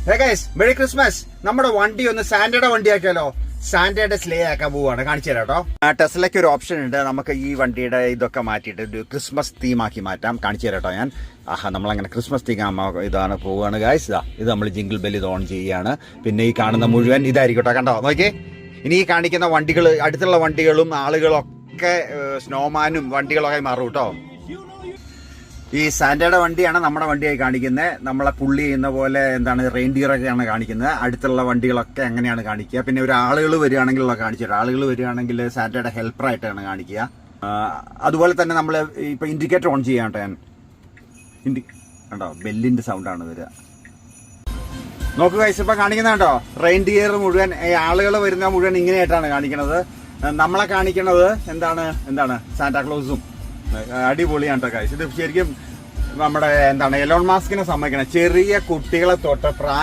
Hey guys, merry Christmas. നമ്മുടെ വണ്ടി ഒന്ന് സാന്റയുടെ വണ്ടിയാക്കിയാലോ? സാന്റയുടെ സ്ലേ ആക്കാൻ പോവാണ്, കാണിച്ചു തരാം കേട്ടോ. ടെസ്ലയ്ക്ക് ഒരു ഓപ്ഷൻ ഉണ്ട്, നമുക്ക് ഈ വണ്ടിയുടെ ഇതൊക്കെ മാറ്റിയിട്ട് ഒരു ക്രിസ്മസ് തീമാക്കി മാറ്റാം. കാണിച്ചു തരാം കേട്ടോ ഞാൻ. നമ്മളങ്ങനെ ക്രിസ്മസ് തീം ഇതാണ് പോവുകയാണ് ഗൈസ്. ഇത് നമ്മൾ ജിംഗിൾ ബെൽ ഇത് ഓൺ ചെയ്യുകയാണ്. പിന്നെ ഈ കാണുന്ന മുഴുവൻ ഇതായിരിക്കും കേട്ടോ, കണ്ടോ നോക്കിയേ. ഇനി ഈ കാണിക്കുന്ന വണ്ടികൾ, അടുത്തുള്ള വണ്ടികളും ആളുകളൊക്കെ സ്നോമാനും വണ്ടികളൊക്കെ മാറും കേട്ടോ. ഈ സാന്റയുടെ വണ്ടിയാണ് നമ്മുടെ വണ്ടിയായി കാണിക്കുന്നത്. നമ്മളെ പുള്ളി ചെയ്യുന്ന പോലെ എന്താണ് റെയിൻഡിയറൊക്കെയാണ് കാണിക്കുന്നത്. അടുത്തുള്ള വണ്ടികളൊക്കെ അങ്ങനെയാണ് കാണിക്കുക. പിന്നെ ഒരു ആളുകൾ വരികയാണെങ്കിലുള്ള കാണിച്ചിട്ട്, ആളുകൾ വരികയാണെങ്കിൽ സാന്റയുടെ ഹെൽപ്പറായിട്ടാണ് കാണിക്കുക. അതുപോലെ തന്നെ നമ്മൾ ഇപ്പൊ ഇൻഡിക്കേറ്റർ ഓൺ ചെയ്യാൻ കേട്ടോ ഞാൻ. കണ്ടോ, ബെല്ലിന്റെ സൗണ്ടാണ് വരിക. നോക്കുക ഗൈസ്, ഇപ്പൊ കാണിക്കുന്നുണ്ടോ റെയിൻഡിയർ മുഴുവൻ, ആളുകൾ വരുന്ന മുഴുവൻ ഇങ്ങനെയായിട്ടാണ് കാണിക്കുന്നത്. നമ്മളെ കാണിക്കുന്നത് എന്താണ് സാന്റാക്ലോസും. അടിപൊളിയാണ് കേട്ടോ ഗൈസ്. ഇത് ശരിക്കും നമ്മുടെ എലോൺ മസ്കിനെ സമ്മതിക്കണം. ചെറിയ കുട്ടികളെ തൊട്ട്